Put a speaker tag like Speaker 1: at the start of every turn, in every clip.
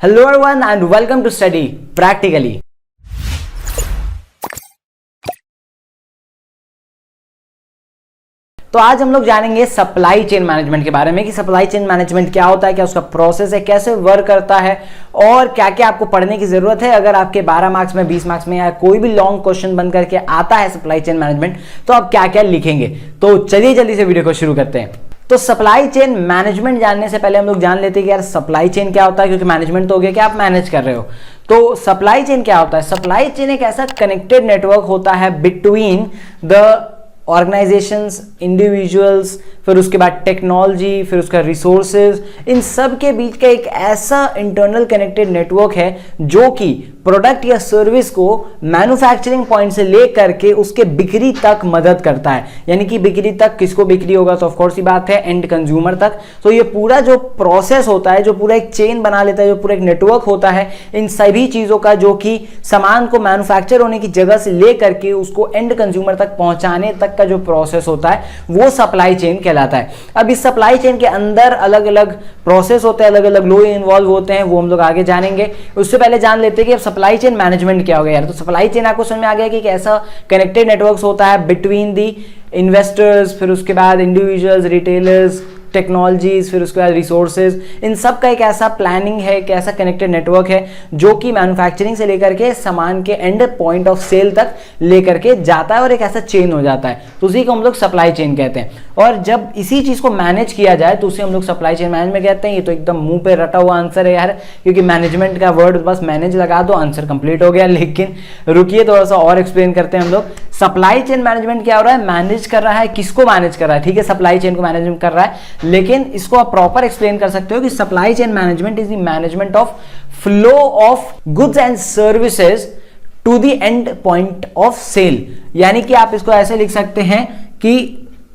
Speaker 1: Hello everyone and welcome to study practically। तो आज हम लोग जानेंगे सप्लाई चेन मैनेजमेंट के बारे में कि सप्लाई चेन मैनेजमेंट क्या होता है, क्या उसका प्रोसेस है, कैसे वर्क करता है और क्या क्या आपको पढ़ने की जरूरत है। अगर आपके 12 मार्क्स में, 20 मार्क्स में या कोई भी लॉन्ग क्वेश्चन बन करके आता है सप्लाई चेन मैनेजमेंट, तो आप क्या क्या लिखेंगे। तो चलिए जल्दी से वीडियो को शुरू करते हैं। तो सप्लाई चेन मैनेजमेंट जानने से पहले हम लोग जान लेते हैं कि यार सप्लाई चेन क्या होता है, क्योंकि मैनेजमेंट तो हो गया कि आप मैनेज कर रहे हो। तो सप्लाई चेन क्या होता है? सप्लाई चेन एक ऐसा कनेक्टेड नेटवर्क होता है बिटवीन द ऑर्गेनाइजेशंस, इंडिविजुअल्स, फिर उसके बाद टेक्नोलॉजी, फिर उसका रिसोर्सेज, इन सब के बीच का एक ऐसा इंटरनल कनेक्टेड नेटवर्क है जो कि प्रोडक्ट या सर्विस को मैन्युफैक्चरिंग पॉइंट से लेकर के उसके बिक्री तक मदद करता है। यानी कि बिक्री तक किसको बिक्री होगा, तो ऑफ कोर्स ही बात है एंड कंज्यूमर तक। तो ये पूरा जो प्रोसेस होता है, जो पूरा एक चेन बना लेता है, जो पूरा एक नेटवर्क होता है इन सभी चीजों का, जो कि सामान को मैन्युफैक्चर होने की जगह से लेकर के उसको एंड कंज्यूमर तक पहुंचाने तक का जो प्रोसेस होता है वो सप्लाई चेन कहलाता है। अब इस सप्लाई चेन के अंदर अलग अलग प्रोसेस होते हैं, अलग अलग लोग इन्वॉल्व होते हैं, वो हम लोग आगे जानेंगे। उससे पहले जान लेते हैं कि अब सप्लाई चेन मैनेजमेंट क्या हो गया यार। तो सप्लाई चेन आपको समझ में आ गया कि ऐसा कनेक्टेड नेटवर्क्स होता है बिटवीन दी इन्वेस्टर्स, फिर उसके बाद इंडिविजुअल्स, रिटेलर्स, टेक्नोलॉजीज, फिर उसके बाद रिसोर्सेज, इन सब का एक ऐसा प्लानिंग है, एक ऐसा कनेक्टेड नेटवर्क है जो कि मैन्युफैक्चरिंग से लेकर के सामान के एंड पॉइंट ऑफ सेल तक लेकर के जाता है और एक ऐसा चेन हो जाता है। तो उसी को हम लोग सप्लाई चेन कहते हैं। और जब इसी चीज को मैनेज किया जाए तो उसे हम लोग सप्लाई चेन मैनेजमेंट कहते हैं। ये तो एकदम मुंह पे रटा हुआ आंसर है यार, क्योंकि मैनेजमेंट का वर्ड बस मैनेज लगा दो, आंसर कंप्लीट हो गया। लेकिन रुकिए, थोड़ा सा और एक्सप्लेन करते हैं हम लोग। सप्लाई चेन मैनेजमेंट क्या हो रहा है? मैनेज कर रहा है, किसको मैनेज कर रहा है? ठीक है, सप्लाई चेन को मैनेजमेंट कर रहा है, लेकिन इसको आप प्रॉपर एक्सप्लेन कर सकते हो कि supply chain management is the management of flow of goods and services to the end point of sale. यानी कि आप इसको ऐसे लिख सकते हैं कि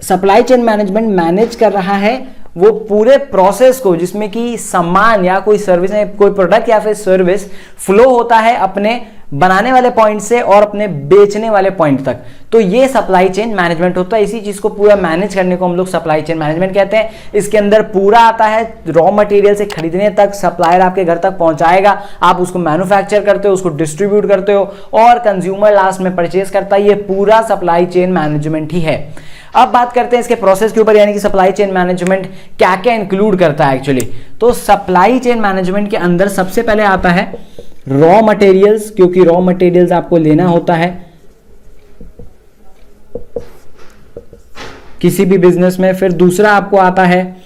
Speaker 1: सप्लाई चेन मैनेजमेंट मैनेज कर रहा है वो पूरे प्रोसेस को जिसमें कि सामान या कोई सर्विस, कोई प्रोडक्ट या फिर सर्विस फ्लो होता है अपने बनाने वाले पॉइंट से और अपने बेचने वाले पॉइंट तक। तो ये सप्लाई चेन मैनेजमेंट होता है। इसी चीज को पूरा मैनेज करने को हम लोग सप्लाई चेन मैनेजमेंट कहते हैं। इसके अंदर पूरा आता है, रॉ मटेरियल से खरीदने तक, सप्लायर आपके घर तक पहुंचाएगा, आप उसको मैन्युफैक्चर करते हो, उसको डिस्ट्रीब्यूट करते हो और कंज्यूमर लास्ट में परचेज करता है। ये पूरा सप्लाई चेन मैनेजमेंट ही है। अब बात करते हैं इसके प्रोसेस के ऊपर, यानी कि सप्लाई चेन मैनेजमेंट क्या क्या इंक्लूड करता है एक्चुअली। तो सप्लाई चेन मैनेजमेंट के अंदर सबसे पहले आता है रॉ मटेरियल्स, क्योंकि रॉ मटेरियल्स आपको लेना होता है किसी भी बिजनेस में। फिर दूसरा आपको आता है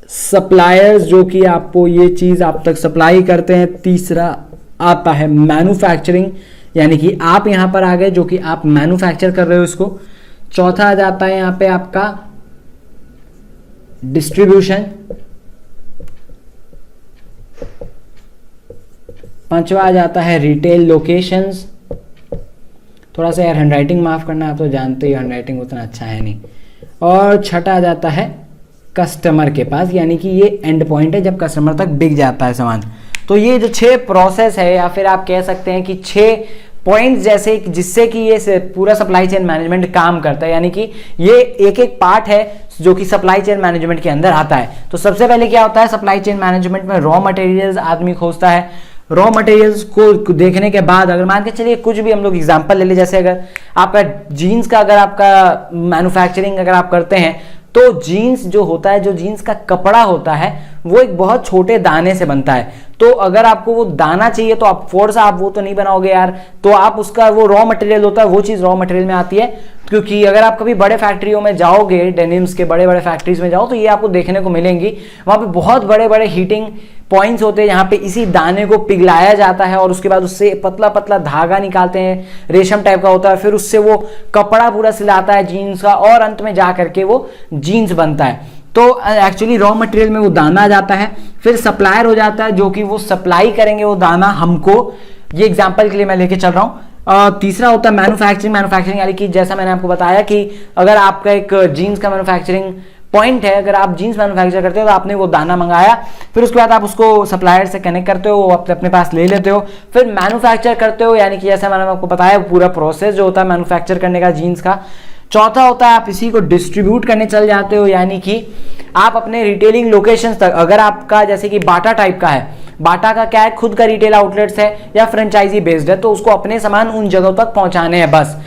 Speaker 1: सप्लायर्स, जो कि आपको ये चीज आप तक सप्लाई करते हैं। तीसरा आता है मैन्युफैक्चरिंग, यानी कि आप यहां पर आ गए जो कि आप मैन्युफैक्चर कर रहे हो इसको। चौथा आ जाता है यहां पे आपका डिस्ट्रीब्यूशन। पांचवा आ जाता है रिटेल लोकेशंस। थोड़ा सा यार हैंडराइटिंग माफ करना, आप तो जानते ही हैंडराइटिंग उतना अच्छा है नहीं। और छठा आ जाता है कस्टमर के पास, यानी कि ये एंड पॉइंट है जब कस्टमर तक बिक जाता है सामान। तो ये जो 6 प्रोसेस है, या फिर आप कह सकते हैं कि 6 पॉइंट्स जैसे, जिससे कि ये पूरा सप्लाई चेन मैनेजमेंट काम करता है। यानी कि ये एक एक पार्ट है जो कि सप्लाई चेन मैनेजमेंट के अंदर आता है। तो सबसे पहले क्या होता है सप्लाई चेन मैनेजमेंट में? रॉ मटेरियल्स आदमी खोजता है। रॉ मटेरियल्स को देखने के बाद, अगर मान के चलिए कुछ भी हम लोग एग्जांपल ले ले, जैसे अगर आपका जीन्स का, अगर आपका मैन्युफैक्चरिंग अगर आप करते हैं, तो जीन्स जो होता है, जो जीन्स का कपड़ा होता है, वो एक बहुत छोटे दाने से बनता है। तो अगर आपको वो दाना चाहिए तो आप फोर्स आप वो तो नहीं बनाओगे यार, तो आप उसका वो रॉ मटेरियल होता है, वो चीज रॉ मटेरियल में आती है। क्योंकि अगर आप कभी बड़े फैक्ट्रियों में जाओगे, डेनिम्स के बड़े बड़े फैक्ट्रीज में जाओ, तो ये आपको देखने को मिलेंगी। वहां पे बहुत बड़े बड़े हीटिंग पॉइंट्स होते हैं जहां पे इसी दाने को पिघलाया जाता है और उसके बाद उससे पतला पतला धागा निकालते हैं, रेशम टाइप का होता है। फिर उससे वो कपड़ा पूरा सिलाता है जीन्स का, और अंत में जा करके वो जीन्स बनता है। तो एक्चुअली रॉ मटेरियल में वो दाना आ जाता है। फिर सप्लायर हो जाता है, जो कि वो सप्लाई करेंगे वो दाना हमको। ये एग्जांपल के लिए मैं लेके चल रहा हूँ। तीसरा होता है मैन्युफैक्चरिंग। मैन्युफैक्चरिंग यानी कि जैसा मैंने आपको बताया कि अगर आपका एक जीन्स का मैन्युफैक्चरिंग पॉइंट है, अगर आप जीन्स मैन्युफैक्चर करते हो तो आपने वो दाना मंगाया, फिर उसके बाद आप उसको सप्लायर से कनेक्ट करते हो, वो अपने पास ले लेते हो, फिर मैन्युफैक्चर करते हो। यानी कि जैसा मैंने आपको बताया पूरा प्रोसेस जो होता है मैन्युफैक्चर करने का जीन्स का। चौथा होता है आप इसी को डिस्ट्रीब्यूट करने चल जाते हो, यानी कि आप अपने रिटेलिंग लोकेशंस तक, अगर आपका जैसे कि बाटा टाइप का है, बाटा का क्या है, खुद का रिटेल आउटलेट्स है या फ्रेंचाइजी बेस्ड है, तो उसको अपने सामान उन जगहों तक पहुंचाने हैं बस।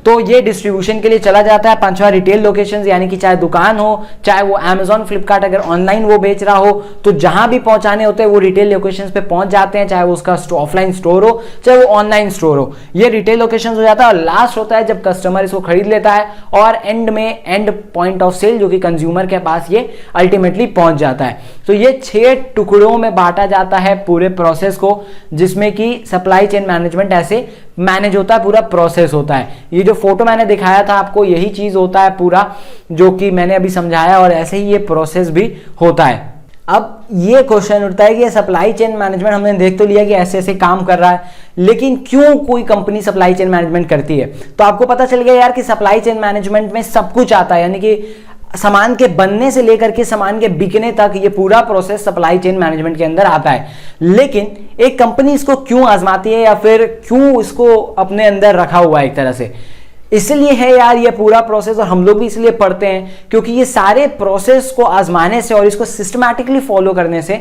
Speaker 1: तो ये डिस्ट्रीब्यूशन के लिए चला जाता है। पांचवा रिटेल लोकेशंस, यानी कि चाहे दुकान हो, चाहे वो Amazon फ्लिपकार्ट अगर ऑनलाइन वो बेच रहा हो, तो जहां भी पहुंचाने होते हैं वो रिटेल लोकेशंस पे पहुंच जाते हैं, चाहे वो उसका ऑफलाइन स्टोर हो चाहे वो ऑनलाइन स्टोर हो, ये रिटेल लोकेशंस हो जाता है। और लास्ट होता है जब कस्टमर इसको खरीद लेता है और एंड में एंड पॉइंट ऑफ सेल जो कि कंज्यूमर के पास ये अल्टीमेटली पहुंच जाता है। तो ये 6 टुकड़ों में बांटा जाता है पूरे प्रोसेस को, जिसमें कि सप्लाई चेन मैनेजमेंट ऐसे मैनेज होता है, पूरा प्रोसेस होता है। ये जो फोटो मैंने दिखाया था आपको, यही चीज होता है पूरा जो कि मैंने अभी समझाया, और ऐसे ही ये प्रोसेस भी होता है। अब ये क्वेश्चन उठता है कि सप्लाई चेन मैनेजमेंट हमने देख तो लिया कि ऐसे ऐसे काम कर रहा है, लेकिन क्यों कोई कंपनी सप्लाई चेन मैनेजमेंट करती है? तो आपको पता चल गया यार कि सप्लाई चेन मैनेजमेंट में सब कुछ आता है, यानी कि सामान के बनने से लेकर के सामान के बिकने तक ये पूरा प्रोसेस सप्लाई चेन मैनेजमेंट के अंदर आता है। लेकिन एक कंपनी इसको क्यों आजमाती है या फिर क्यों इसको अपने अंदर रखा हुआ है एक तरह से? इसलिए है यार ये पूरा प्रोसेस, और हम लोग भी इसलिए पढ़ते हैं क्योंकि ये सारे प्रोसेस को आजमाने से और इसको सिस्टमैटिकली फॉलो करने से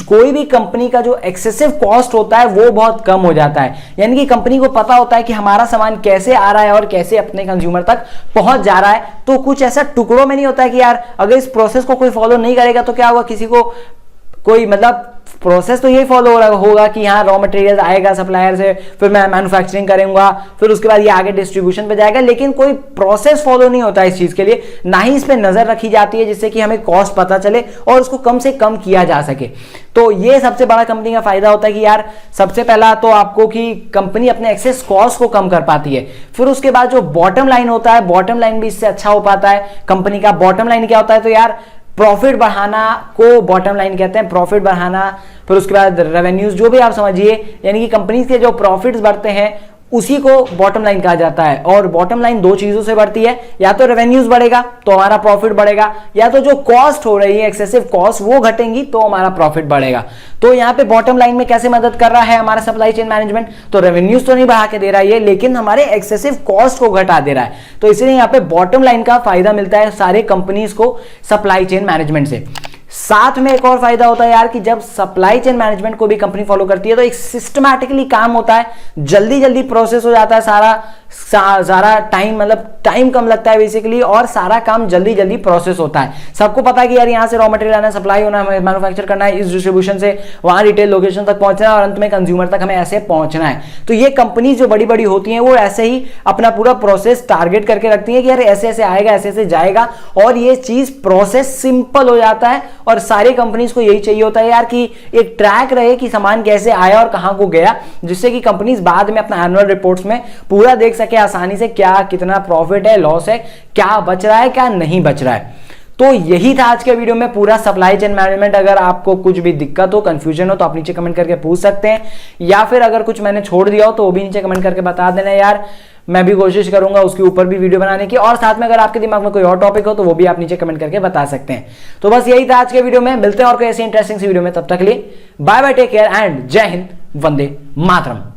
Speaker 1: कोई भी कंपनी का जो एक्सेसिव कॉस्ट होता है वो बहुत कम हो जाता है। यानी कि कंपनी को पता होता है कि हमारा सामान कैसे आ रहा है और कैसे अपने कंज्यूमर तक पहुंच जा रहा है। तो कुछ ऐसा टुकड़ों में नहीं होता है कि यार अगर इस प्रोसेस को कोई फॉलो नहीं करेगा तो क्या होगा, किसी को कोई मतलब प्रोसेस तो यही फॉलो होगा कि यहाँ रॉ मटेरियल आएगा सप्लायर से, फिर मैं मैन्युफैक्चरिंग करूंगा, फिर उसके बाद ये आगे डिस्ट्रीब्यूशन पे जाएगा, लेकिन कोई प्रोसेस फॉलो नहीं होता इस चीज के लिए, ना ही इस पे नजर रखी जाती है जिससे कि हमें कॉस्ट पता चले और उसको कम से कम किया जा सके। तो ये सबसे बड़ा कंपनी का फायदा होता है कि यार सबसे पहला तो आपको कि कंपनी अपने एक्सेस कॉस्ट को कम कर पाती है, फिर उसके बाद जो बॉटम लाइन होता है, बॉटम लाइन भी इससे अच्छा हो पाता है कंपनी का। बॉटम लाइन क्या होता है? तो यार प्रॉफिट बढ़ाना को बॉटम लाइन कहते हैं, प्रॉफिट बढ़ाना, फिर उसके बाद रेवेन्यूज, जो भी आप समझिए, यानी कि कंपनी के जो प्रॉफिट्स बढ़ते हैं उसी को बॉटम लाइन कहा जाता है। और बॉटम लाइन दो चीजों से बढ़ती है, या तो रेवेन्यूज बढ़ेगा तो हमारा प्रॉफिट बढ़ेगा, या तो जो कॉस्ट हो रही है एक्सेसिव कॉस्ट वो घटेंगी तो हमारा प्रॉफिट बढ़ेगा। तो यहाँ पे बॉटम लाइन में कैसे मदद कर रहा है हमारा सप्लाई चेन मैनेजमेंट? तो रेवेन्यूज तो नहीं बढ़ा के दे रहा है ये, लेकिन हमारे एक्सेसिव कॉस्ट को घटा दे रहा है। तो इसलिए यहाँ पे बॉटम लाइन का फायदा मिलता है सारे कंपनीज को सप्लाई चेन मैनेजमेंट से। साथ में एक और फायदा होता है यार कि जब सप्लाई चेन मैनेजमेंट को भी कंपनी फॉलो करती है तो एक सिस्टमैटिकली काम होता है, जल्दी जल्दी प्रोसेस हो जाता है, सारा टाइम, मतलब टाइम कम लगता है बेसिकली, और सारा काम जल्दी जल्दी प्रोसेस होता है। सबको पता है कि यार यहाँ से रॉ मटेरियल आना, सप्लाई होना, हमें मैन्युफैक्चर करना है, इस डिस्ट्रीब्यूशन से वहां रिटेल लोकेशन तक पहुंचना है और अंत में कंज्यूमर तक हमें ऐसे पहुंचना है। तो ये कंपनी जो बड़ी बड़ी होती हैं वो ऐसे ही अपना पूरा प्रोसेस टारगेट करके रखती है कि यार ऐसे ऐसे आएगा, ऐसे ऐसे जाएगा, और ये चीज प्रोसेस सिंपल हो जाता है। और सारी कंपनीज को यही चाहिए होता है यार कि एक ट्रैक रहे कि सामान कैसे आया और कहां को गया, जिससे कि कंपनीज बाद में अपना एनुअल रिपोर्ट्स में पूरा देख सके आसानी से क्या कितना प्रॉफिट है, लॉस है, क्या बच रहा है, क्या नहीं बच रहा है। तो यही था आज के वीडियो में पूरा सप्लाई चेन मैनेजमेंट। अगर आपको कुछ भी दिक्कत हो, कंफ्यूजन हो, तो आप नीचे कमेंट करके पूछ सकते हैं, या फिर अगर कुछ मैंने छोड़ दिया हो तो वो भी नीचे कमेंट करके बता देना यार, मैं भी कोशिश करूंगा उसके ऊपर भी वीडियो बनाने की। और साथ में अगर आपके दिमाग में कोई और टॉपिक हो तो वो भी आप नीचे कमेंट करके बता सकते हैं। तो बस यही था आज के वीडियो में, मिलते हैं और कोई ऐसी इंटरेस्टिंग सी वीडियो में, तब तक के लिए bye bye, take care and जय हिंद, वंदे मातरम।